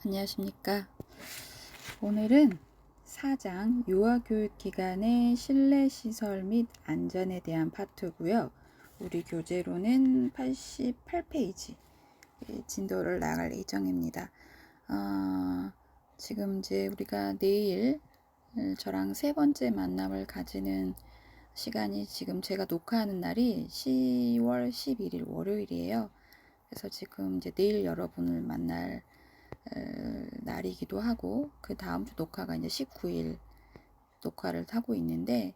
안녕하십니까. 오늘은 4장 유아교육기관의 실내시설 및 안전에 대한 파트고요. 우리 교재로는 88페이지 진도를 나갈 예정입니다. 지금 이제 우리가 내일 저랑 세 번째 만남을 가지는 시간이 지금 제가 녹화하는 날이 10월 11일 월요일이에요. 그래서 지금 이제 내일 여러분을 만날 날이기도 하고, 그 다음 주 녹화가 이제 19일 녹화를 하고 있는데,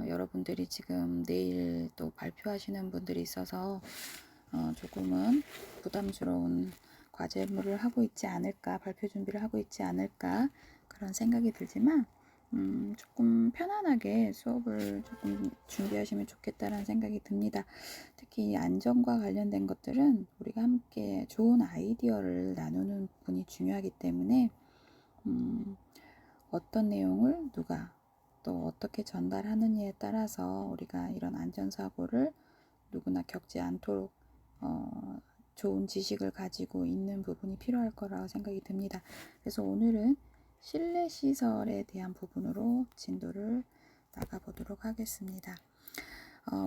여러분들이 지금 내일 또 발표하시는 분들이 있어서 조금은 부담스러운 과제물을 하고 있지 않을까, 발표 준비를 하고 있지 않을까, 그런 생각이 들지만 조금 편안하게 수업을 조금 준비하시면 좋겠다라는 생각이 듭니다. 특히 안전과 관련된 것들은 우리가 함께 좋은 아이디어를 나누는 부분이 중요하기 때문에 어떤 내용을 누가 또 어떻게 전달하느냐에 따라서 우리가 이런 안전사고를 누구나 겪지 않도록 좋은 지식을 가지고 있는 부분이 필요할 거라고 생각이 듭니다. 그래서 오늘은 실내 시설에 대한 부분으로 진도를 나가보도록 하겠습니다.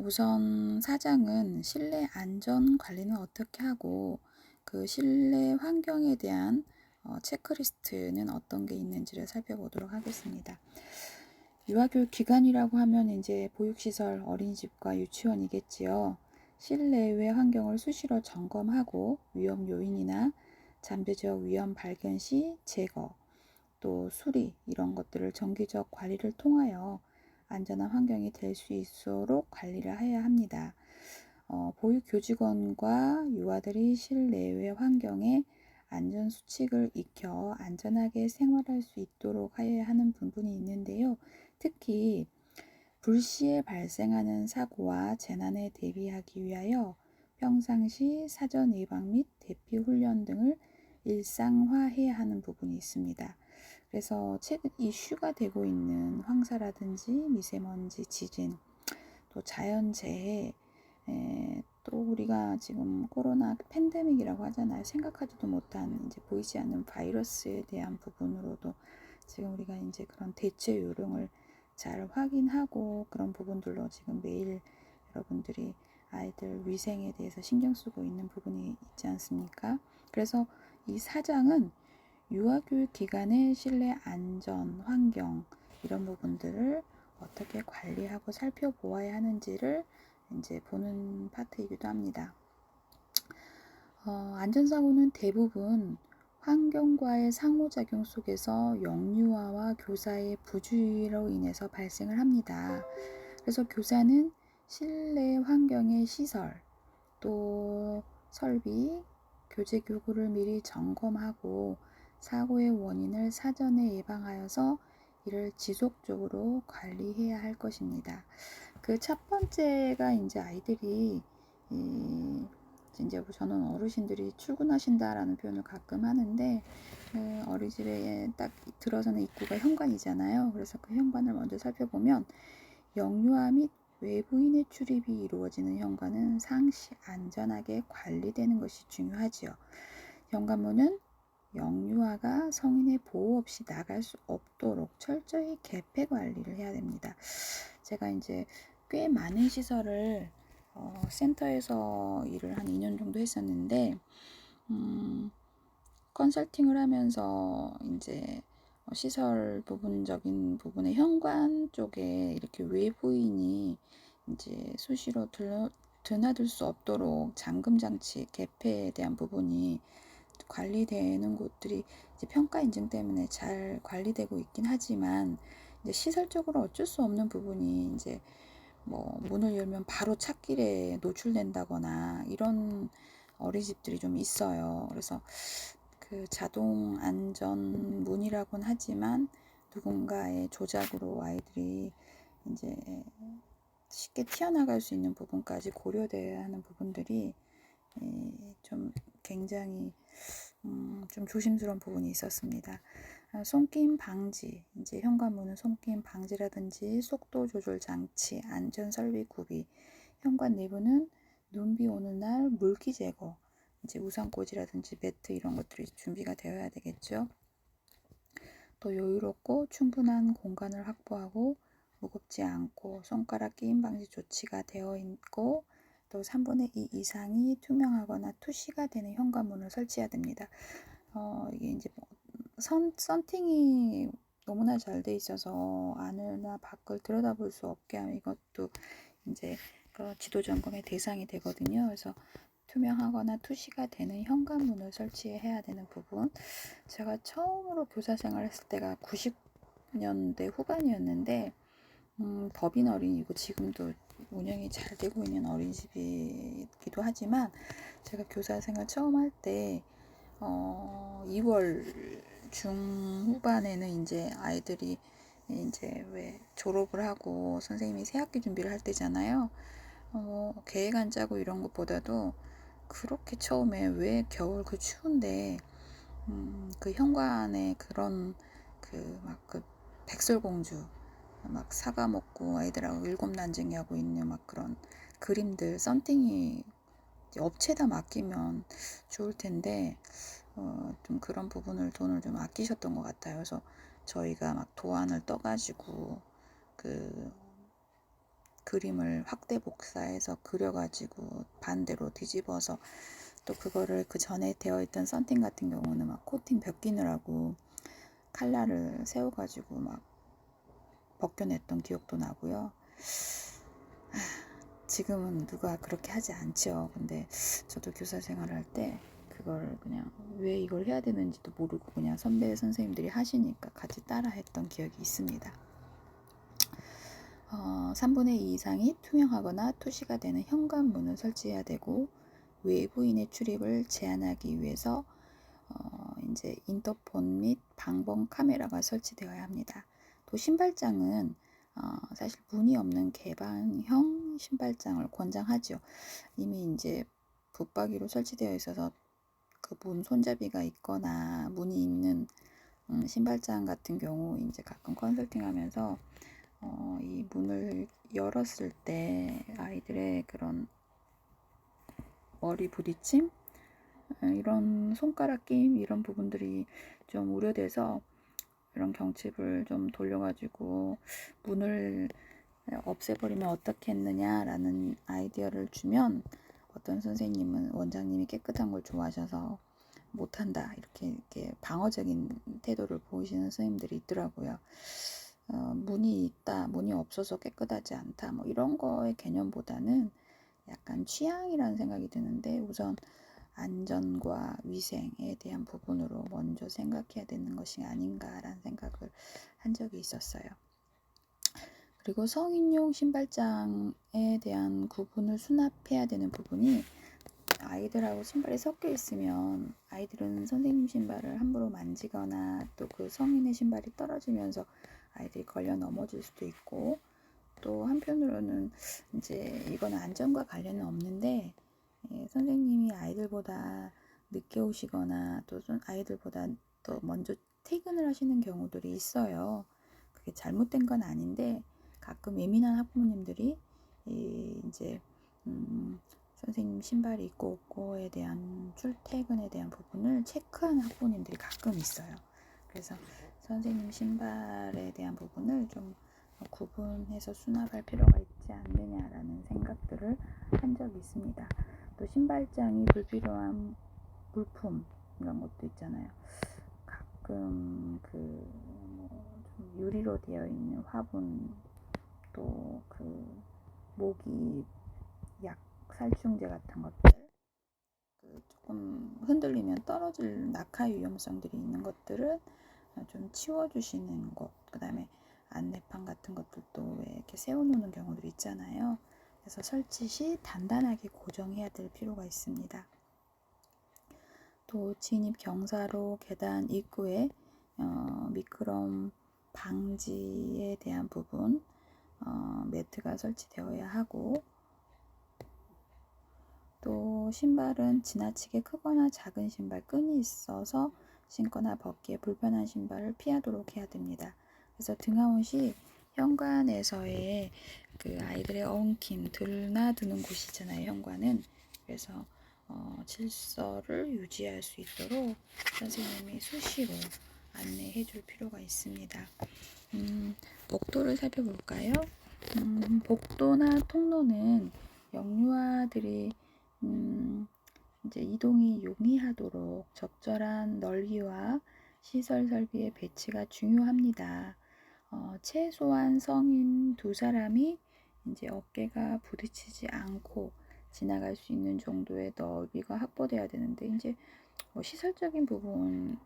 우선 4장은 실내 안전 관리는 어떻게 하고 그 실내 환경에 대한 체크리스트는 어떤 게 있는지를 살펴보도록 하겠습니다. 유아교육 기관이라고 하면 이제 보육시설, 어린이집과 유치원이겠지요. 실내외 환경을 수시로 점검하고 위험 요인이나 잠재적 위험 발견 시 제거, 또 수리 이런 것들을 정기적 관리를 통하여 안전한 환경이 될 수 있도록 관리를 해야 합니다. 보육교직원과 유아들이 실내외 환경에 안전수칙을 익혀 안전하게 생활할 수 있도록 해야 하는 부분이 있는데요. 특히 불시에 발생하는 사고와 재난에 대비하기 위하여 평상시 사전 예방 및 대피 훈련 등을 일상화해야 하는 부분이 있습니다. 그래서 최근 이슈가 되고 있는 황사라든지 미세먼지, 지진, 또 자연재해, 또 우리가 지금 코로나 팬데믹이라고 하잖아요. 생각하지도 못한 이제 보이지 않는 바이러스에 대한 부분으로도 지금 우리가 이제 그런 대체 요령을 잘 확인하고 그런 부분들로 지금 매일 여러분들이 아이들 위생에 대해서 신경 쓰고 있는 부분이 있지 않습니까? 그래서 이 4장은 유아교육 기관의 실내 안전, 환경 이런 부분들을 어떻게 관리하고 살펴보아야 하는지를 이제 보는 파트이기도 합니다. 안전사고는 대부분 환경과의 상호작용 속에서 영유아와 교사의 부주의로 인해서 발생을 합니다. 그래서 교사는 실내 환경의 시설, 또 설비, 교재 교구를 미리 점검하고 사고의 원인을 사전에 예방하여서 이를 지속적으로 관리해야 할 것입니다. 그 첫 번째가 이제 아이들이 이제 저는 어르신들이 출근하신다라는 표현을 가끔 하는데 어린이집에 딱 들어서는 입구가 현관이잖아요. 그래서 그 현관을 먼저 살펴보면 영유아 및 외부인의 출입이 이루어지는 현관은 상시 안전하게 관리되는 것이 중요하지요. 현관문은 영유아가 성인의 보호 없이 나갈 수 없도록 철저히 개폐 관리를 해야 됩니다. 제가 이제 꽤 많은 시설을 센터에서 일을 한 2년 정도 했었는데 컨설팅을 하면서 이제 시설 부분적인 부분의 현관 쪽에 이렇게 외부인이 이제 수시로 드나들 수 없도록 잠금 장치 개폐에 대한 부분이 관리되는 곳들이 이제 평가 인증 때문에 잘 관리되고 있긴 하지만 이제 시설적으로 어쩔 수 없는 부분이 이제 뭐 문을 열면 바로 찻길에 노출된다거나 이런 어린이집들이 좀 있어요. 그래서 그 자동 안전 문이라고는 하지만 누군가의 조작으로 아이들이 이제 쉽게 튀어나갈 수 있는 부분까지 고려돼야 하는 부분들이 좀 굉장히 좀 조심스러운 부분이 있었습니다. 손김 방지, 이제 현관문은 손김 방지라든지 속도 조절 장치, 안전 설비 구비, 현관 내부는 눈비 오는 날 물기 제거, 이제 우산꽂이라든지 매트 이런 것들이 준비가 되어야 되겠죠. 또 여유롭고 충분한 공간을 확보하고 무겁지 않고 손가락 끼임 방지 조치가 되어 있고 또 3분의 2 이상이 투명하거나 투시가 되는 현관문을 설치해야 됩니다. 이게 이제 썬팅이 너무나 잘 돼 있어서 안이나 밖을 들여다볼 수 없게 하면 이것도 이제 지도 점검의 대상이 되거든요. 그래서 투명하거나 투시가 되는 현관문을 설치해야 되는 부분. 제가 처음으로 교사 생활했을 때가 90년대 후반이었는데 법인 어린이고 지금도 운영이 잘 되고 있는 어린이집이기도 하지만 제가 교사 생활 처음 할 때 2월 중후반에는 이제 아이들이 이제 왜 졸업을 하고 선생님이 새학기 준비를 할 때잖아요. 계획 안 짜고 이런 것보다도 그렇게 처음에 왜 겨울 그 추운데 그 현관에 그런 그 백설공주 막 사과 먹고 아이들하고 일곱 난쟁이 하고 있는 막 그런 그림들 썬팅이 업체에다 맡기면 좋을 텐데 좀 그런 부분을 돈을 좀 아끼셨던 것 같아요. 그래서 저희가 막 도안을 떠가지고 그 그림을 확대 복사해서 그려가지고 반대로 뒤집어서 또 그거를 그 전에 되어 있던 썬팅 같은 경우는 막 코팅 벗기느라고 칼날을 세워가지고 막 벗겨냈던 기억도 나고요. 지금은 누가 그렇게 하지 않죠. 근데 저도 교사 생활을 할 때 그걸 그냥 왜 이걸 해야 되는지도 모르고 그냥 선배 선생님들이 하시니까 같이 따라 했던 기억이 있습니다. 3분의 2 이상이 투명하거나 투시가 되는 현관문을 설치해야 되고 외부인의 출입을 제한하기 위해서 이제 인터폰 및 방범 카메라가 설치되어야 합니다. 또 신발장은 사실 문이 없는 개방형 신발장을 권장하죠. 이미 이제 붙박이로 설치되어 있어서 그 문 손잡이가 있거나 문이 있는 신발장 같은 경우 이제 가끔 컨설팅하면서 이 문을 열었을 때 아이들의 그런 머리 부딪힘 이런 손가락 끼임 이런 부분들이 좀 우려돼서 이런 경칩을 좀 돌려가지고 문을 없애버리면 어떻겠느냐라는 아이디어를 주면 어떤 선생님은 원장님이 깨끗한 걸 좋아하셔서 못한다 이렇게 방어적인 태도를 보이시는 선생님들이 있더라고요. 문이 있다, 문이 없어서 깨끗하지 않다 뭐 이런 거의 개념보다는 약간 취향이라는 생각이 드는데 우선 안전과 위생에 대한 부분으로 먼저 생각해야 되는 것이 아닌가라는 생각을 한 적이 있었어요. 그리고 성인용 신발장에 대한 구분을 수납해야 되는 부분이 아이들하고 신발이 섞여 있으면 아이들은 선생님 신발을 함부로 만지거나 또 그 성인의 신발이 떨어지면서 아이들이 걸려 넘어질 수도 있고 또 한편으로는 이제 이건 안전과 관련은 없는데 선생님이 아이들보다 늦게 오시거나 또 아이들보다 또 먼저 퇴근을 하시는 경우들이 있어요. 그게 잘못된 건 아닌데 가끔 예민한 학부모님들이 이제 선생님 신발이 있고 없고에 대한 출퇴근에 대한 부분을 체크하는 학부모님들이 가끔 있어요. 그래서 선생님 신발에 대한 부분을 좀 구분해서 수납할 필요가 있지 않느냐라는 생각들을 한 적이 있습니다. 또 신발장이 불필요한 물품 이런 것도 있잖아요. 가끔 좀 유리로 되어 있는 화분 또 모기 약 살충제 같은 것들 조금 흔들리면 떨어질 낙하 위험성들이 있는 것들은 좀 치워주시는 것, 그 다음에 안내판 같은 것들도 왜 이렇게 세워놓는 경우들 있잖아요. 그래서 설치 시 단단하게 고정해야 될 필요가 있습니다. 또 진입 경사로 계단 입구에 미끄럼 방지에 대한 부분 매트가 설치되어야 하고 또 신발은 지나치게 크거나 작은 신발 끈이 있어서 신거나 벗기에 불편한 신발을 피하도록 해야 됩니다. 그래서 등하원시 현관에서의 그 아이들의 엉킴 드나드는 곳이잖아요. 현관은 그래서 질서를 유지할 수 있도록 선생님이 수시로 안내해 줄 필요가 있습니다. 복도를 살펴볼까요? 복도나 통로는 영유아들이 이제 이동이 용이하도록 적절한 넓이와 시설 설비의 배치가 중요합니다. 최소한 성인 2사람이 이제 어깨가 부딪히지 않고 지나갈 수 있는 정도의 넓이가 확보돼야 되는데, 이제 시설적인 부분에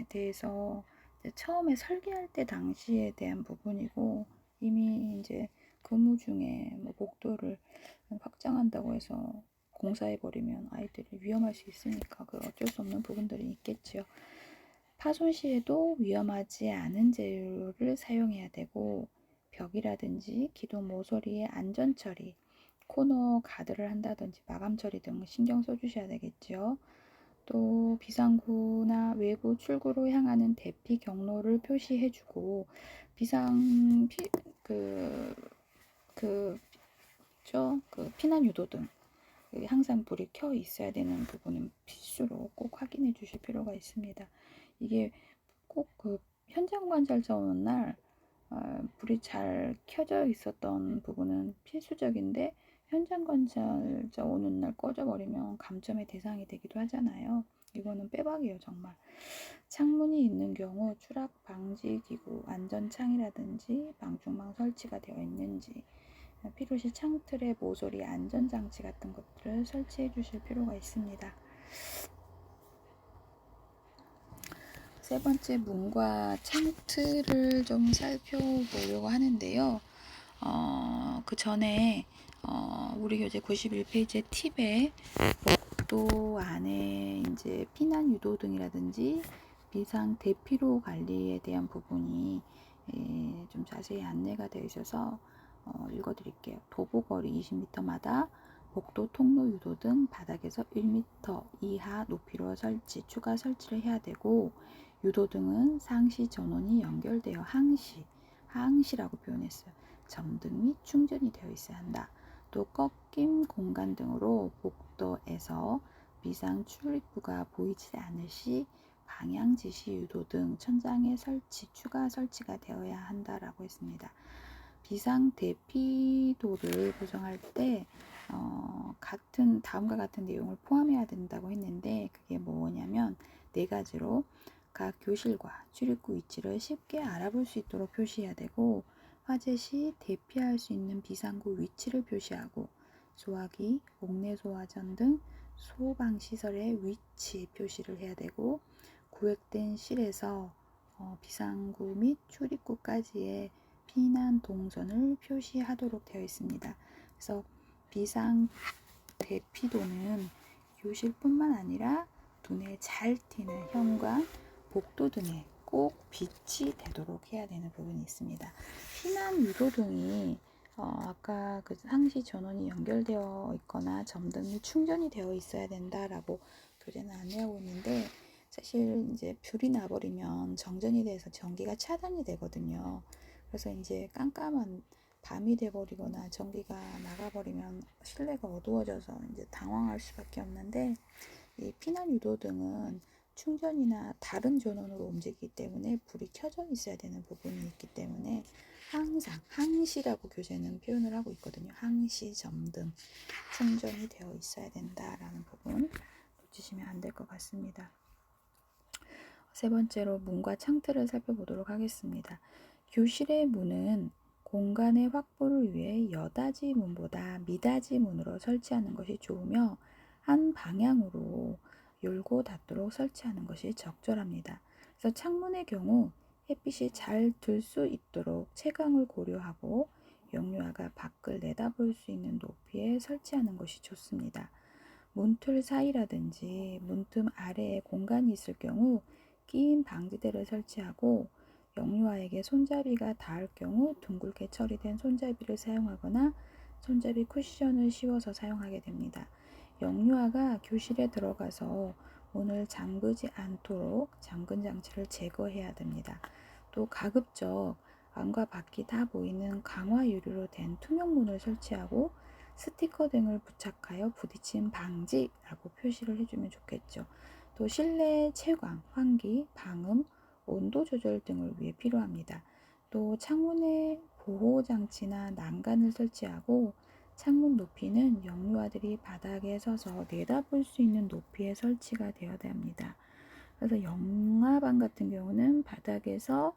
대해서 이제 처음에 설계할 때 당시에 대한 부분이고, 이미 이제 근무 중에 복도를 확장한다고 해서 공사해버리면 아이들이 위험할 수 있으니까 그 어쩔 수 없는 부분들이 있겠죠. 파손 시에도 위험하지 않은 재료를 사용해야 되고, 벽이라든지 기둥 모서리의 안전 처리, 코너 가드를 한다든지 마감 처리 등 신경 써주셔야 되겠죠. 또 비상구나 외부 출구로 향하는 대피 경로를 표시해주고, 비상 피난 유도등 항상 불이 켜 있어야 되는 부분은 필수로 꼭 확인해 주실 필요가 있습니다. 이게 꼭 현장 관찰자 오는 날 불이 잘 켜져 있었던 부분은 필수적인데, 현장 관찰자 오는 날 꺼져버리면 감점의 대상이 되기도 하잖아요. 이거는 빼박이에요, 정말. 창문이 있는 경우 추락 방지 기구, 안전창이라든지 방충망 설치가 되어 있는지, 필요시 창틀의 모서리 안전장치 같은 것들을 설치해 주실 필요가 있습니다. 세 번째, 문과 창틀을 좀 살펴보려고 하는데요. 그 전에 우리 교재 91페이지의 팁에 복도 안에 이제 피난 유도등이라든지 비상 대피로 관리에 대한 부분이 좀 자세히 안내가 되어 있어서 읽어드릴게요. 도보거리 20m마다 복도 통로 유도등 바닥에서 1m 이하 높이로 추가 설치를 해야 되고, 유도등은 상시 전원이 연결되어 항시라고 표현했어요. 점등 및 충전이 되어 있어야 한다. 또 꺾임 공간 등으로 복도에서 비상 출입구가 보이지 않을 시 방향 지시 유도등 천장에 추가 설치가 되어야 한다라고 했습니다. 비상 대피도를 구성할 때 다음과 같은 내용을 포함해야 된다고 했는데, 그게 뭐냐면 4가지로 각 교실과 출입구 위치를 쉽게 알아볼 수 있도록 표시해야 되고, 화재 시 대피할 수 있는 비상구 위치를 표시하고, 소화기, 옥내 소화전 등 소방시설의 위치 표시를 해야 되고, 구획된 실에서 비상구 및 출입구까지의 피난 동선을 표시하도록 되어 있습니다. 그래서 비상 대피도는 교실뿐만 아니라 눈에 잘 띄는 현관, 복도 등에 꼭 빛이 되도록 해야 되는 부분이 있습니다. 피난 유도등이 아까 그 상시 전원이 연결되어 있거나 점등이 충전이 되어 있어야 된다라고 교재는 안내하고 있는데, 사실 이제 불이 나버리면 정전이 돼서 전기가 차단이 되거든요. 그래서 이제 깜깜한 밤이 돼버리거나 전기가 나가버리면 실내가 어두워져서 이제 당황할 수밖에 없는데, 이 피난 유도등은 충전이나 다른 전원으로 움직이기 때문에 불이 켜져 있어야 되는 부분이 있기 때문에 항상 항시라고 교재는 표현을 하고 있거든요. 항시 점등 충전이 되어 있어야 된다라는 부분 놓치시면 안 될 것 같습니다. 세 번째로 문과 창틀을 살펴보도록 하겠습니다. 교실의 문은 공간의 확보를 위해 여닫이 문보다 미닫이 문으로 설치하는 것이 좋으며, 한 방향으로 열고 닫도록 설치하는 것이 적절합니다. 그래서 창문의 경우 햇빛이 잘 들 수 있도록 채광을 고려하고 영유아가 밖을 내다볼 수 있는 높이에 설치하는 것이 좋습니다. 문틀 사이라든지 문틈 아래에 공간이 있을 경우 끼임 방지대를 설치하고, 영유아에게 손잡이가 닿을 경우 둥글게 처리된 손잡이를 사용하거나 손잡이 쿠션을 씌워서 사용하게 됩니다. 영유아가 교실에 들어가서 문을 잠그지 않도록 잠근 장치를 제거해야 됩니다. 또 가급적 안과 밖이 다 보이는 강화 유리로 된 투명 문을 설치하고, 스티커 등을 부착하여 부딪힘 방지라고 표시를 해주면 좋겠죠. 또 실내 채광, 환기, 방음, 온도 조절 등을 위해 필요합니다. 또 창문에 보호장치나 난간을 설치하고 창문 높이는 영유아들이 바닥에 서서 내다볼 수 있는 높이에 설치가 되어야 합니다. 그래서 영아반 같은 경우는 바닥에서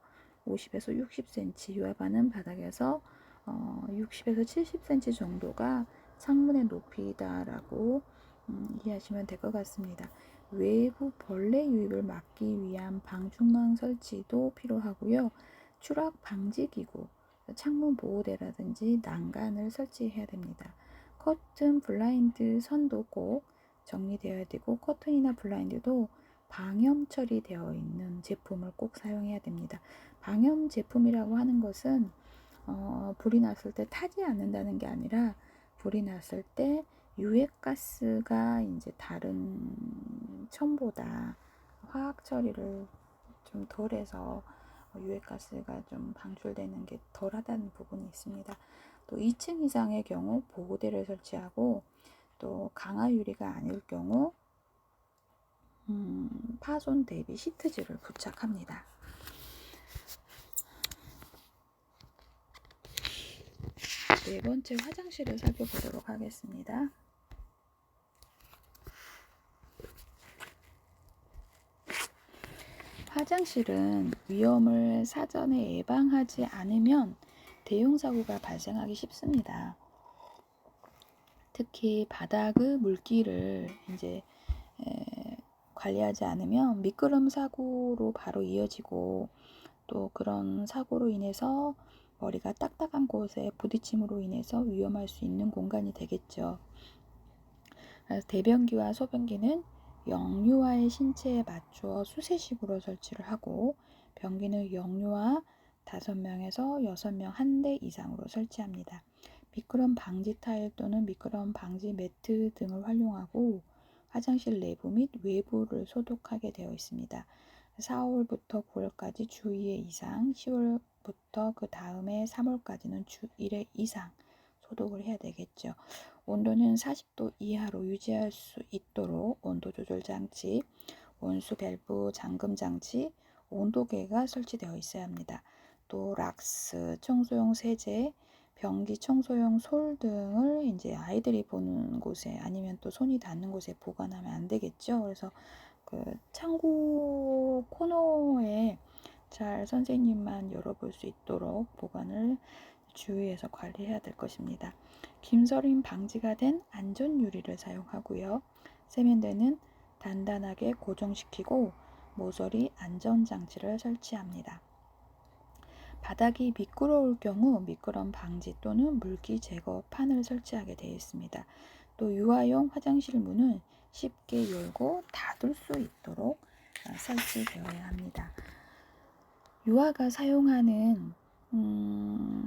50에서 60cm, 유아반은 바닥에서 60에서 70cm 정도가 창문의 높이다라고 이해하시면 될 것 같습니다. 외부 벌레 유입을 막기 위한 방충망 설치도 필요하고요. 추락 방지 기구, 창문 보호대라든지 난간을 설치해야 됩니다. 커튼, 블라인드 선도 꼭 정리되어야 되고 커튼이나 블라인드도 방염 처리되어 있는 제품을 꼭 사용해야 됩니다. 방염 제품이라고 하는 것은 불이 났을 때 타지 않는다는 게 아니라 불이 났을 때 유해가스가 이제 다른 첨보다 화학 처리를 좀 덜해서 유해가스가 좀 방출되는 게 덜하다는 부분이 있습니다. 또 2층 이상의 경우 보호대를 설치하고 또 강화 유리가 아닐 경우 파손 대비 시트지를 부착합니다. 네 번째 화장실을 살펴보도록 하겠습니다. 화장실은 위험을 사전에 예방하지 않으면 대형사고가 발생하기 쉽습니다. 특히 바닥의 물기를 이제 관리하지 않으면 미끄럼 사고로 바로 이어지고 또 그런 사고로 인해서 머리가 딱딱한 곳에 부딪힘으로 인해서 위험할 수 있는 공간이 되겠죠. 그래서 대변기와 소변기는 영유아의 신체에 맞추어 수세식으로 설치를 하고 변기는 영유아 5명에서 6명 한 대 이상으로 설치합니다. 미끄럼 방지 타일 또는 미끄럼 방지 매트 등을 활용하고 화장실 내부 및 외부를 소독하게 되어 있습니다. 4월부터 9월까지 주 2회 이상, 10월부터 그 다음에 3월까지는 주 1회 이상 소독을 해야 되겠죠. 온도는 40도 이하로 유지할 수 있도록 온도 조절 장치, 온수 밸브 잠금 장치, 온도계가 설치되어 있어야 합니다. 또 락스, 청소용 세제, 변기 청소용 솔 등을 이제 아이들이 보는 곳에 아니면 또 손이 닿는 곳에 보관하면 안 되겠죠. 그래서 그 창고 코너에 잘 선생님만 열어볼 수 있도록 보관을 주의해서 관리해야 될 것입니다. 김서림 방지가 된 안전 유리를 사용하고요. 세면대는 단단하게 고정시키고 모서리 안전장치를 설치합니다. 바닥이 미끄러울 경우 미끄럼 방지 또는 물기 제거 판을 설치하게 되어 있습니다. 또 유아용 화장실 문은 쉽게 열고 닫을 수 있도록 설치되어야 합니다. 유아가 사용하는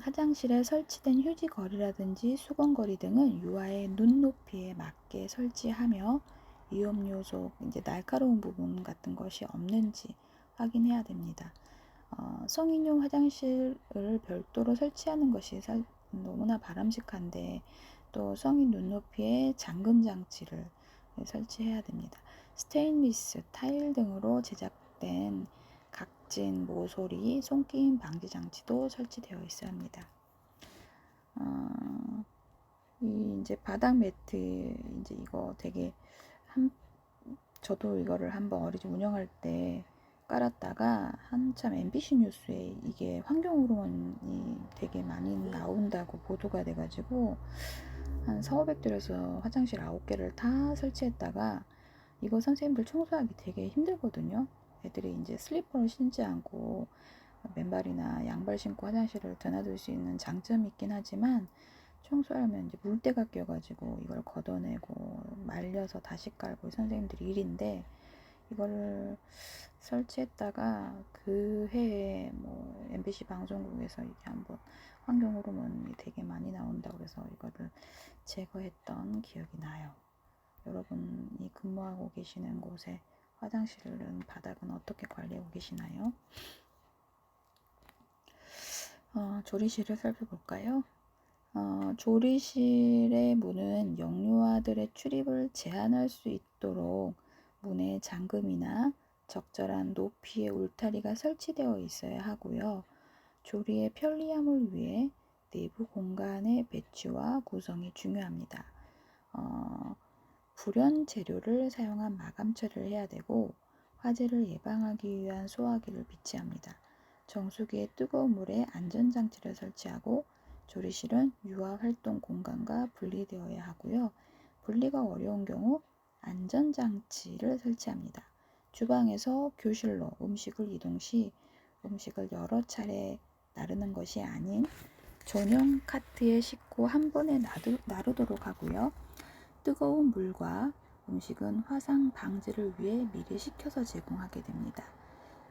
화장실에 설치된 휴지거리라든지 수건거리 등은 유아의 눈높이에 맞게 설치하며 위험요소, 이제 날카로운 부분 같은 것이 없는지 확인해야 됩니다. 성인용 화장실을 별도로 설치하는 것이 너무나 바람직한데 또 성인 눈높이에 잠금 장치를 설치해야 됩니다. 스테인리스, 타일 등으로 제작된 각진, 모서리, 손끼임 방지 장치도 설치되어 있어야 합니다. 이제 바닥 매트 이제 이거 되게 저도 이거를 한번 어린이집 운영할 때 깔았다가 한참 MBC 뉴스에 이게 환경호르몬이 되게 많이 나온다고 보도가 돼가지고 한 4,500 들여서 화장실 9개를 다 설치했다가 이거 선생님들 청소하기 되게 힘들거든요. 애들이 이제 슬리퍼를 신지 않고 맨발이나 양발 신고 화장실을 드나들 수 있는 장점이 있긴 하지만 청소하면 이제 물때가 껴가지고 이걸 걷어내고 말려서 다시 깔고 선생님들 일인데 이거를 설치했다가 그 해에 뭐 MBC 방송국에서 이게 한번 환경 호르몬이 되게 많이 나온다고 그래서 이거를 제거했던 기억이 나요. 여러분이 근무하고 계시는 곳에 화장실은 바닥은 어떻게 관리하고 계시나요? 조리실을 살펴볼까요? 조리실의 문은 영유아들의 출입을 제한할 수 있도록 문에 잠금이나 적절한 높이의 울타리가 설치되어 있어야 하고요. 조리의 편리함을 위해 내부 공간의 배치와 구성이 중요합니다. 불연 재료를 사용한 마감 처리를 해야 되고 화재를 예방하기 위한 소화기를 비치합니다. 정수기에 뜨거운 물에 안전장치를 설치하고 조리실은 유아 활동 공간과 분리되어야 하고요. 분리가 어려운 경우 안전장치를 설치합니다. 주방에서 교실로 음식을 이동 시 음식을 여러 차례 나르는 것이 아닌 전용 카트에 싣고 한 번에 나르도록 하고요. 뜨거운 물과 음식은 화상 방지를 위해 미리 식혀서 제공하게 됩니다.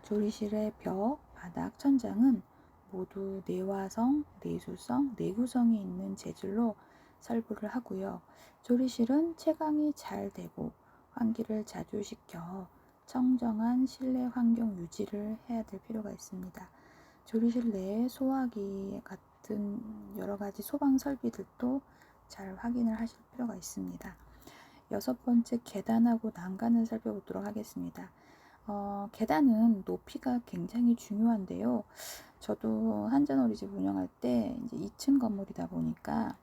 조리실의 벽, 바닥, 천장은 모두 내화성, 내수성, 내구성이 있는 재질로 설부를 하고요. 조리실은 채광이 잘 되고 환기를 자주 시켜 청정한 실내 환경 유지를 해야 될 필요가 있습니다. 조리실 내에 소화기 같은 여러 가지 소방 설비들도 잘 확인을 하실 필요가 있습니다. 6번째, 계단하고 난간을 살펴보도록 하겠습니다. 계단은 높이가 굉장히 중요한데요. 저도 한전어린이집 운영할 때 이제 2층 건물이다 보니까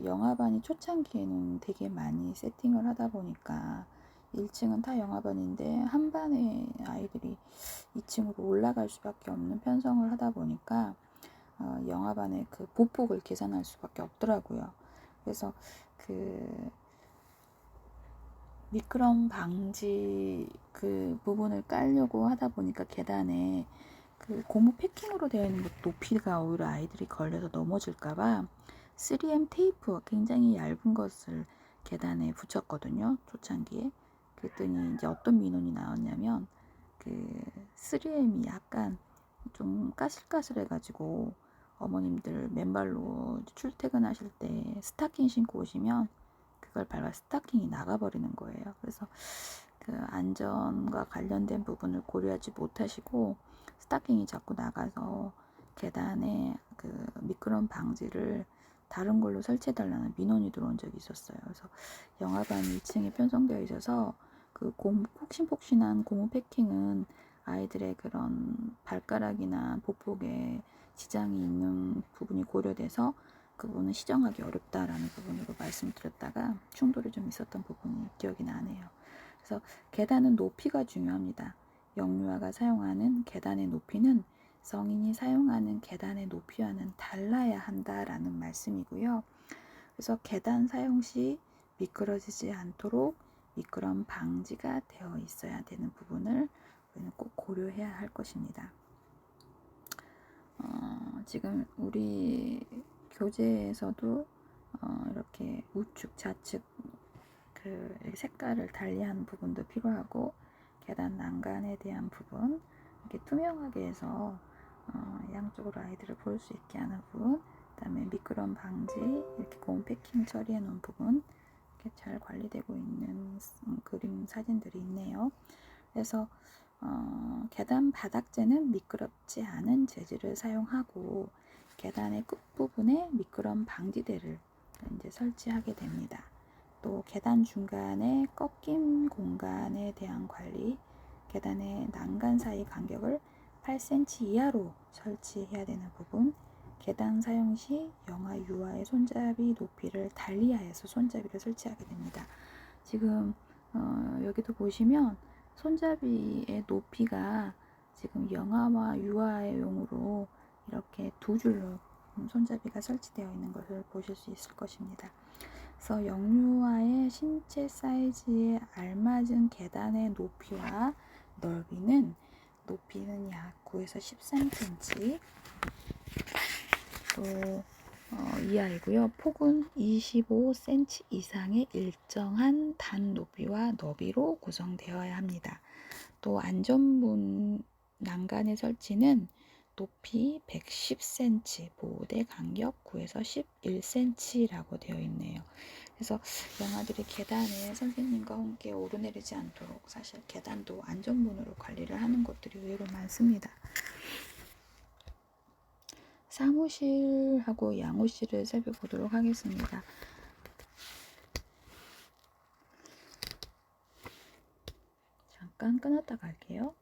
영화반이 초창기에는 되게 많이 세팅을 하다 보니까 1층은 다 영화반인데 한 반에 아이들이 2층으로 올라갈 수밖에 없는 편성을 하다 보니까 영화반의 그 보폭을 계산할 수밖에 없더라고요. 그래서 그 미끄럼 방지 그 부분을 깔려고 하다 보니까 계단에 그 고무 패킹으로 되어 있는 것 높이가 오히려 아이들이 걸려서 넘어질까봐 3M 테이프 굉장히 얇은 것을 계단에 붙였거든요. 초창기에. 그랬더니 이제 어떤 민원이 나왔냐면 그 3M이 약간 좀 까슬까슬해가지고 어머님들 맨발로 출퇴근하실 때 스타킹 신고 오시면 그걸 밟아 스타킹이 나가버리는 거예요. 그래서 그 안전과 관련된 부분을 고려하지 못하시고 스타킹이 자꾸 나가서 계단에 그 미끄럼 방지를 다른 걸로 설치해달라는 민원이 들어온 적이 있었어요. 그래서 영화관 2층에 편성되어 있어서 그 폭신폭신한 고무 패킹은 아이들의 그런 발가락이나 보폭에 지장이 있는 부분이 고려돼서 그 부분은 시정하기 어렵다라는 부분으로 말씀드렸다가 충돌이 좀 있었던 부분이 기억이 나네요. 그래서 계단은 높이가 중요합니다. 영유아가 사용하는 계단의 높이는 성인이 사용하는 계단의 높이와는 달라야 한다라는 말씀이고요. 그래서 계단 사용 시 미끄러지지 않도록 미끄럼 방지가 되어 있어야 되는 부분을 우리는 꼭 고려해야 할 것입니다. 지금 우리 교재에서도 이렇게 우측, 좌측 그 색깔을 달리한 부분도 필요하고 계단 난간에 대한 부분 이렇게 투명하게 해서 양쪽으로 아이들을 볼 수 있게 하는 부분, 그다음에 미끄럼 방지 이렇게 고무 패킹 처리해 놓은 부분 이렇게 잘 관리되고 있는 그림 사진들이 있네요. 그래서 계단 바닥재는 미끄럽지 않은 재질을 사용하고 계단의 끝부분에 미끄럼 방지대를 이제 설치하게 됩니다. 또 계단 중간에 꺾임 공간에 대한 관리, 계단의 난간 사이 간격을 8cm 이하로 설치해야 되는 부분, 계단 사용 시 영아 유아의 손잡이 높이를 달리하여서 손잡이를 설치하게 됩니다. 지금 여기도 보시면 손잡이의 높이가 지금 영아와 유아용으로 이렇게 두 줄로 손잡이가 설치되어 있는 것을 보실 수 있을 것입니다. 그래서 영유아의 신체 사이즈에 알맞은 계단의 높이와 넓이는 높이는 약 9에서 13cm 또 이하이고요. 폭은 25cm 이상의 일정한 단 높이와 너비로 구성되어야 합니다. 또 안전문 난간의 설치는 높이 110cm, 보호대 간격 9에서 11cm라고 되어 있네요. 그래서 영아들이 계단에 선생님과 함께 오르내리지 않도록 사실 계단도 안전문으로 관리를 하는 곳들이 의외로 많습니다. 사무실하고 양호실을 살펴보도록 하겠습니다. 잠깐 끊었다 갈게요.